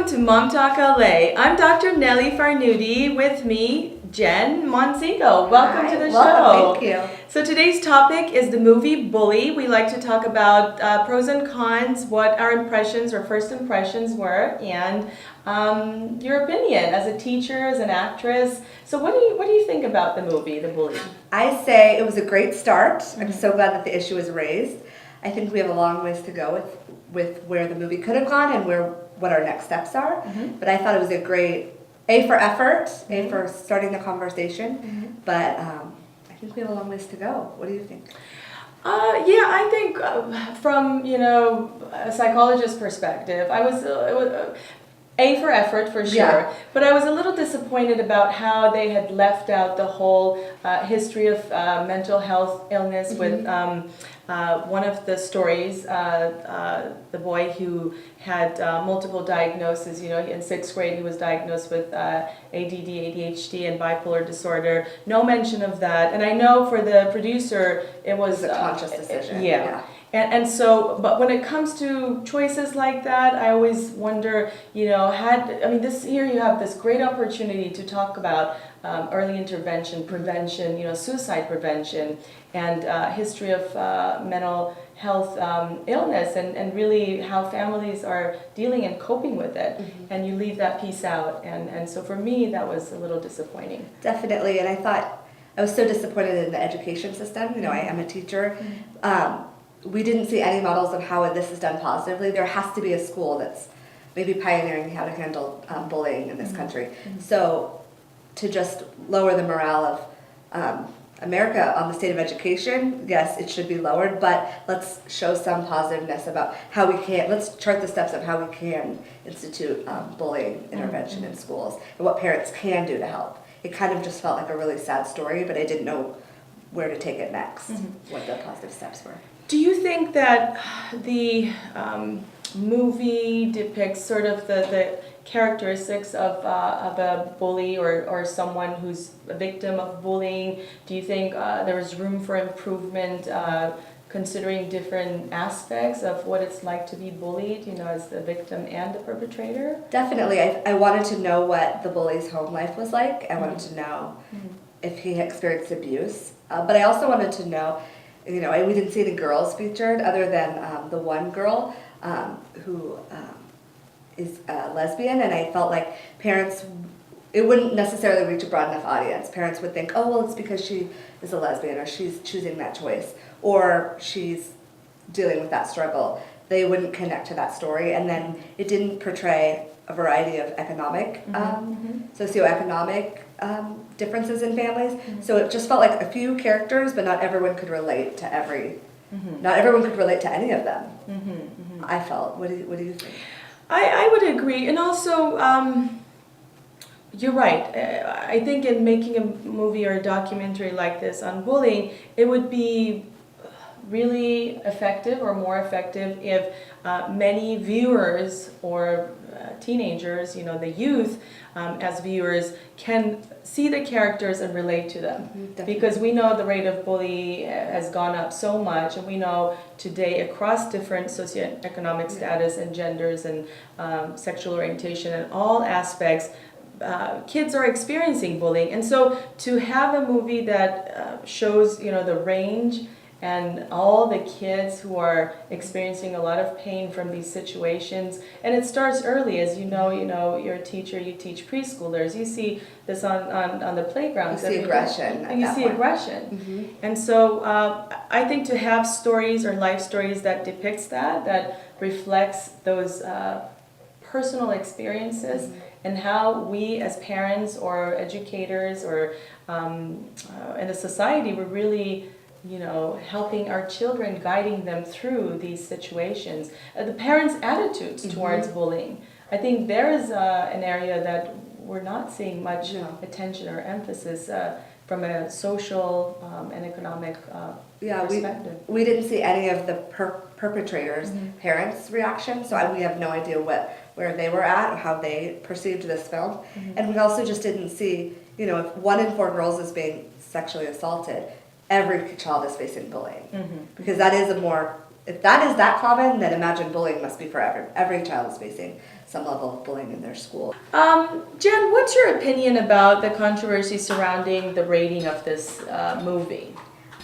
Welcome to MomTalk LA. I'm Dr. Nelly Farnoody. With me, Jen Montzingo. Welcome to the show. Thank you. So today's topic is the movie Bully. We like to talk about pros and cons, what our impressions or first impressions were, and your opinion as a teacher, as an actress. So what do you think about the movie, The Bully? I say it was a great start. I'm so glad that the issue was raised. I think we have a long ways to go with where the movie could have gone and what our next steps are. But I thought it was a great A for effort, A for starting the conversation. But I think we have a long ways to go. What do you think? Yeah, I think from a psychologist perspective, it was A for effort for sure. Yeah. But I was a little disappointed about how they had left out the whole history of mental health illness with one of the stories, the boy who had multiple diagnoses. In 6th grade he was diagnosed with ADD, ADHD, and bipolar disorder. No mention of that. And I know for the producer it was a conscious decision. Yeah. And so, but when it comes to choices like that, I always wonder, this year you have this great opportunity to talk about early intervention, prevention, suicide prevention, and history of mental health illness, and really how families are dealing and coping with it. And you leave that piece out. And so for me, that was a little disappointing. Definitely. And I was so disappointed in the education system. I am a teacher. We didn't see any models of how this is done positively. There has to be a school that's maybe pioneering how to handle bullying in this country. So to just lower the morale of America on the state of education, yes, it should be lowered, but let's show some positiveness about how let's chart the steps of how we can institute bullying intervention in schools and what parents can do to help. It kind of just felt like a really sad story, but I didn't know where to take it next, what the positive steps were. Do you think that the movie depicts sort of the characteristics of a bully or someone who's a victim of bullying? Do you think there is room for improvement considering different aspects of what it's like to be bullied, as the victim and the perpetrator? Definitely. I wanted to know what the bully's home life was like. I wanted to know if he experienced abuse. But I also wanted to know, we didn't see any girls featured other than the one girl who is a lesbian, and I felt like parents, it wouldn't necessarily reach a broad enough audience. Parents would think, oh, well, it's because she is a lesbian, or she's choosing that choice, or she's dealing with that struggle. They wouldn't connect to that story, and then it didn't portray a variety of economic, socioeconomic differences in families. So it just felt like a few characters, but not everyone could relate to not everyone could relate to any of them. I felt. What do you think? I would agree, and also you're right. I think in making a movie or a documentary like this on bullying, it would be really effective or more effective if many viewers or teenagers, the youth, as viewers, can see the characters and relate to them. Definitely. Because we know the rate of bully has gone up so much, and we know today across different socioeconomic status and genders and sexual orientation and all aspects, kids are experiencing bullying. And so to have a movie that shows the range and all the kids who are experiencing a lot of pain from these situations. And it starts early, as you're a teacher, you teach preschoolers, you see this on the playgrounds. You see aggression. And you see aggression. And so I think to have stories or life stories that depicts that reflects those personal experiences and how we as parents or educators or in the society, we're really helping our children, guiding them through these situations. The parents' attitudes towards bullying. I think there is an area that we're not seeing much attention or emphasis from a social and economic perspective. We didn't see any of the perpetrators' parents' reaction, so we have no idea where they were at, or how they perceived this film. And we also just didn't see, if 1 in 4 girls is being sexually assaulted, every child is facing bullying, because that is a more if that is that common, then imagine bullying must be for every child is facing some level of bullying in their school. Jen, what's your opinion about the controversy surrounding the rating of this movie?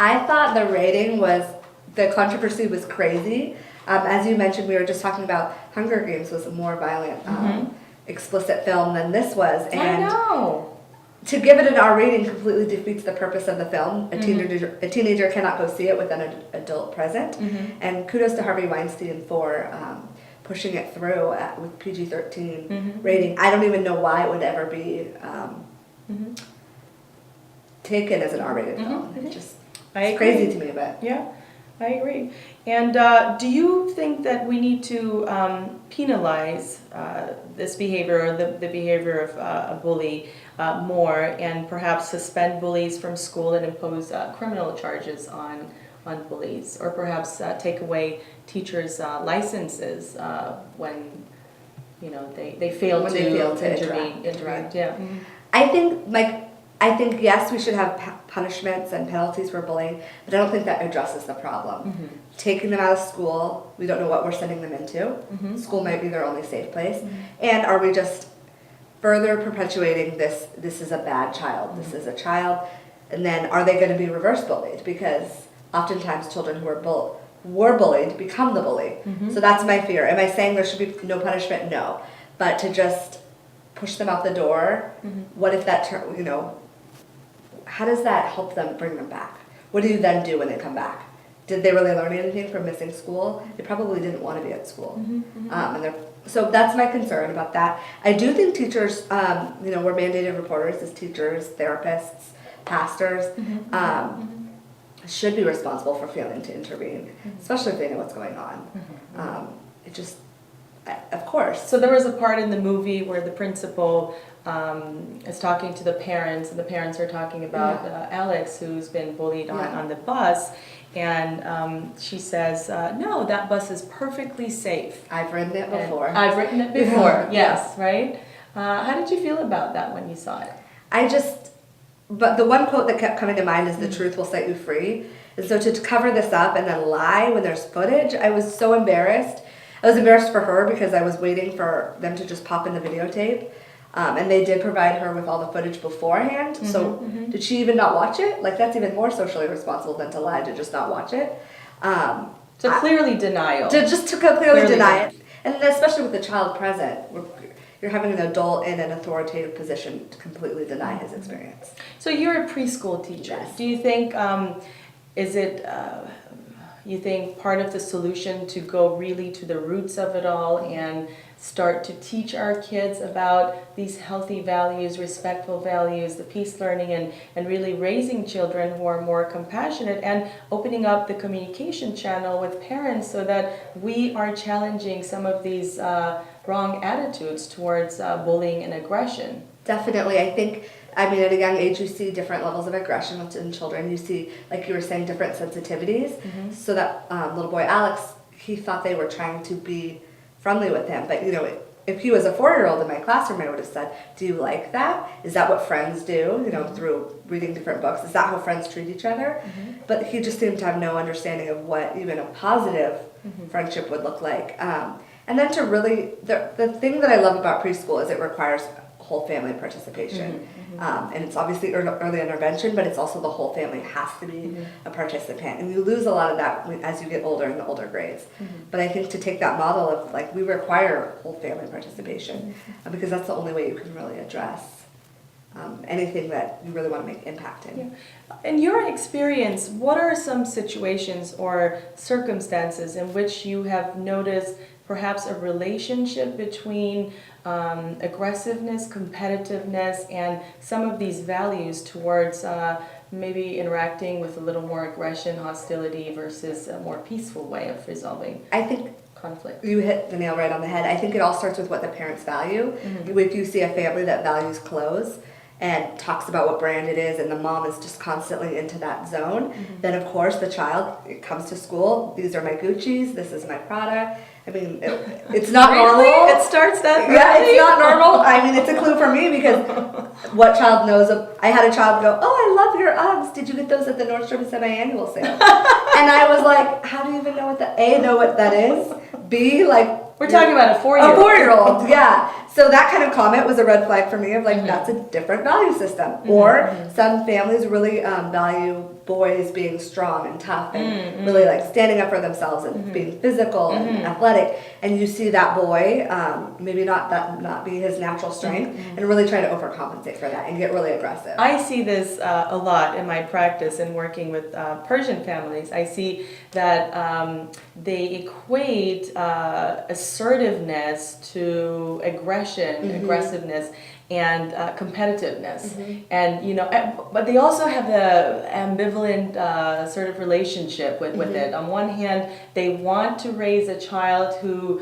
I thought the controversy was crazy. As you mentioned, we were just talking about Hunger Games was a more violent, explicit film than this was. And I know. To give it an R rating completely defeats the purpose of the film. A teenager cannot go see it with an adult present. And kudos to Harvey Weinstein for pushing it through with PG-13 rating. I don't even know why it would ever be taken as an R-rated film. It's crazy to me, but... Yeah, I agree. And do you think that we need to penalize this behavior, or the behavior of a bully more, and perhaps suspend bullies from school and impose criminal charges on bullies, or perhaps take away teachers' licenses when they fail to interact? Yeah. I think yes, we should have punishments and penalties for bullying, but I don't think that addresses the problem. Taking them out of school, we don't know what we're sending them into. School might be their only safe place. And are we just further perpetuating this is a bad child, this is a child, and then are they going to be reverse bullied? Because oftentimes children who were bullied become the bully. So that's my fear. Am I saying there should be no punishment? No. But to just push them out the door, what if that, how does that help them bring them back? What do you then do when they come back? Did they really learn anything from missing school? They probably didn't want to be at school. So that's my concern about that. I do think teachers, we're mandated reporters as teachers, therapists, pastors, should be responsible for failing to intervene, especially if they know what's going on. Of course. So there was a part in the movie where the principal is talking to the parents, and the parents are talking about Alex, who's been bullied on the bus, and she says, no, that bus is perfectly safe. I've written it before. I've written it before, yes, right? How did you feel about that when you saw it? But the one quote that kept coming to mind is the truth will set you free. And so to cover this up and then lie when there's footage, I was so embarrassed. I was embarrassed for her because I was waiting for them to just pop in the videotape. And they did provide her with all the footage beforehand. So did she even not watch it? Like, that's even more socially responsible than to lie, to just not watch it. Clearly denial. To clearly deny it. And especially with the child present, you're having an adult in an authoritative position to completely deny his experience. So you're a preschool teacher. Yes. Do you think, you think part of the solution to go really to the roots of it all and start to teach our kids about these healthy values, respectful values, the peace learning, and really raising children who are more compassionate, and opening up the communication channel with parents so that we are challenging some of these wrong attitudes towards bullying and aggression? Definitely. I think, at a young age, you see different levels of aggression in children. You see, like you were saying, different sensitivities. So that little boy, Alex, he thought they were trying to be friendly with him. But, if he was a 4-year-old in my classroom, I would have said, do you like that? Is that what friends do, through reading different books? Is that how friends treat each other? But he just seemed to have no understanding of what even a positive friendship would look like. And then to really, the thing that I love about preschool is it requires whole family participation. And it's obviously early intervention, but it's also the whole family has to be a participant. And you lose a lot of that as you get older in the older grades. But I think to take that model of we require whole family participation because that's the only way you can really address anything that you really want to make impact in. Yeah. In your experience, what are some situations or circumstances in which you have noticed perhaps a relationship between aggressiveness, competitiveness, and some of these values towards maybe interacting with a little more aggression, hostility, versus a more peaceful way of resolving conflict? You hit the nail right on the head. I think it all starts with what the parents value. If you see a family that values clothes and talks about what brand it is, and the mom is just constantly into that zone, then of course the child, it comes to school, these are my Gucci's, this is my Prada. It's not really? normal. It starts that early? Yeah, it's not normal. It's a clue for me because what child knows I had a child go, oh, I love your bags. Did you get those at the Nordstrom semi-annual sale? And I was like, how do you even know what that, A, know what that is? B, like... We're talking about a 4-year-old. A 4-year-old, yeah. So that kind of comment was a red flag for me of like, that's a different value system. Or some families really value boys being strong and tough and really like standing up for themselves and being physical and athletic. And you see that boy, maybe not be his natural strength, and really try to overcompensate for that and get really aggressive. I see this a lot in my practice in working with Persian families. I see that they equate assertiveness to aggression, aggressiveness, and competitiveness. And, you know, but they also have the ambivalent sort of relationship with it. On one hand, they want to raise a child who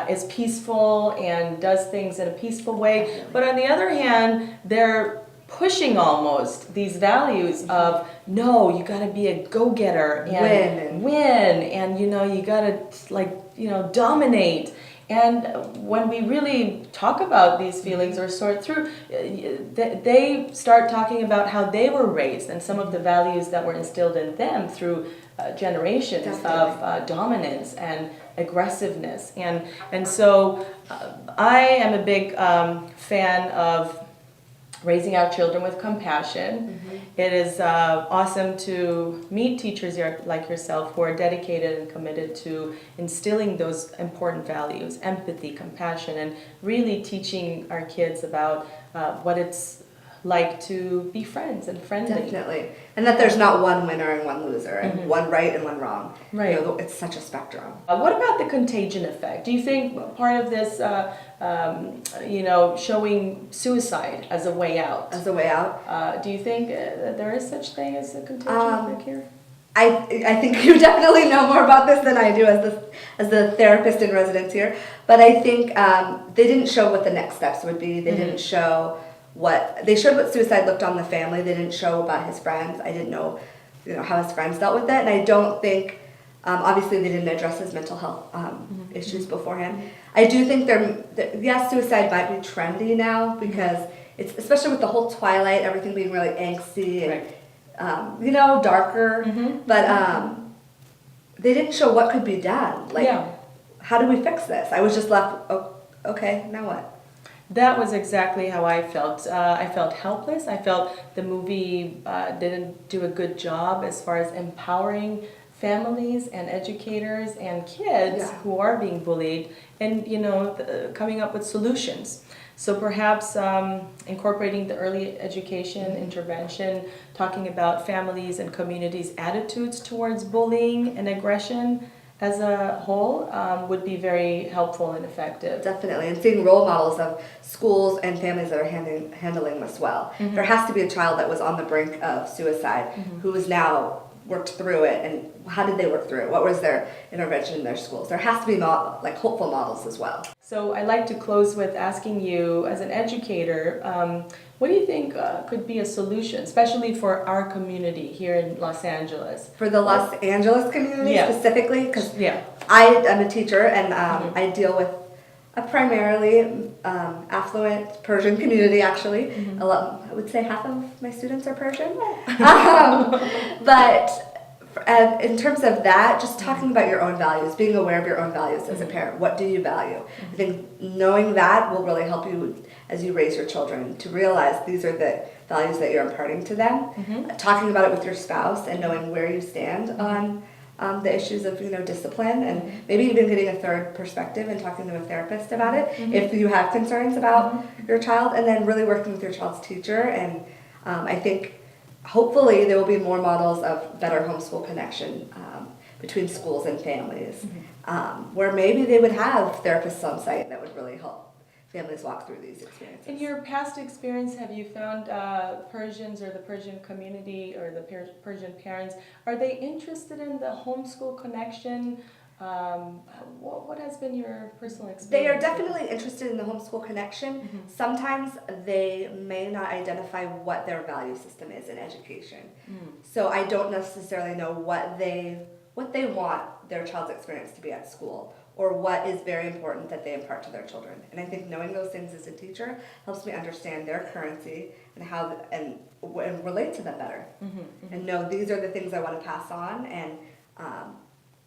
is peaceful and does things in a peaceful way. But on the other hand, they're pushing almost these values of, no, you got to be a go-getter and win, and, you know, you got to, like, you know, dominate. And when we really talk about these feelings or sort through, they start talking about how they were raised and some of the values that were instilled in them through generations of dominance and aggressiveness. And so I am a big fan of raising our children with compassion. It is awesome to meet teachers like yourself who are dedicated and committed to instilling those important values, empathy, compassion, and really teaching our kids about what it's like to be friends and friendly. Definitely. And that there's not one winner and one loser, and one right and one wrong. Right. You know, it's such a spectrum. What about the contagion effect? Do you think part of this, you know, showing suicide as a way out? As a way out? Do you think that there is such thing as a contagion effect here? I think you definitely know more about this than I do as the therapist in residence here. But I think they didn't show what the next steps would be. They didn't show they showed what suicide looked on the family. They didn't show about his friends. I didn't know, you know, how his friends dealt with it. And I don't think, obviously they didn't address his mental health issues beforehand. I do think yes, suicide might be trendy now because it's, especially with the whole Twilight, everything being really angsty and, you know, darker. But they didn't show what could be done. Like, how do we fix this? I was just left, oh, okay, now what? That was exactly how I felt. I felt helpless. I felt the movie didn't do a good job as far as empowering families and educators and kids who are being bullied and, you know, coming up with solutions. So perhaps incorporating the early education intervention, talking about families and communities' attitudes towards bullying and aggression as a whole would be very helpful and effective. Definitely, and seeing role models of schools and families that are handling this well. There has to be a child that was on the brink of suicide who has now worked through it, and how did they work through it? What was their intervention in their schools? There has to be like hopeful models as well. So I'd like to close with asking you, as an educator, what do you think could be a solution, especially for our community here in Los Angeles? For the Los Angeles community specifically, because I am a teacher and I deal with a primarily affluent Persian community, actually. I would say half of my students are Persian. But in terms of that, just talking about your own values, being aware of your own values as a parent. What do you value? I think knowing that will really help you as you raise your children to realize these are the values that you're imparting to them. Talking about it with your spouse and knowing where you stand on the issues of, you know, discipline, and maybe even getting a third perspective and talking to a therapist about it if you have concerns about your child, and then really working with your child's teacher. And I think hopefully there will be more models of better homeschool connection between schools and families, where maybe they would have therapists on site that would really help families walk through these experiences. In your past experience, have you found Persians or the Persian community or the Persian parents, are they interested in the homeschool connection? What has been your personal experience? They are definitely interested in the homeschool connection. Sometimes they may not identify what their value system is in education. So I don't necessarily know what they want their child's experience to be at school, or what is very important that they impart to their children. And I think knowing those things as a teacher helps me understand their currency and how, and and relate to them better. And know these are the things I want to pass on. And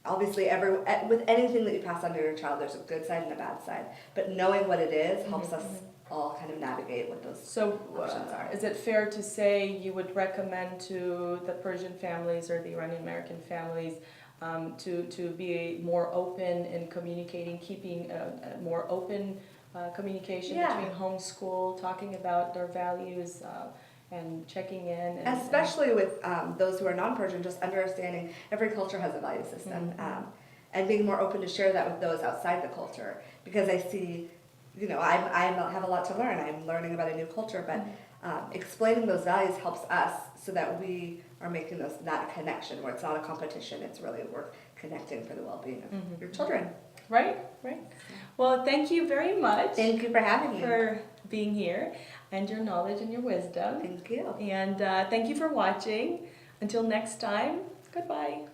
obviously, with anything that you pass on to your child, there's a good side and a bad side. But knowing what it is helps us all kind of navigate what those options are. Is it fair to say you would recommend to the Persian families or the Iranian American families to be more open in communicating, keeping a more open communication between homeschool, talking about their values and checking in? Especially with those who are non-Persian, just understanding every culture has a value system, and being more open to share that with those outside the culture. Because I see, I have a lot to learn. I'm learning about a new culture, but explaining those values helps us so that we are making that connection where it's not a competition. It's really we're connecting for the well-being of your children. Right. Well, thank you very much. Thank you for having me. For being here and your knowledge and your wisdom. Thank you. And thank you for watching. Until next time, goodbye.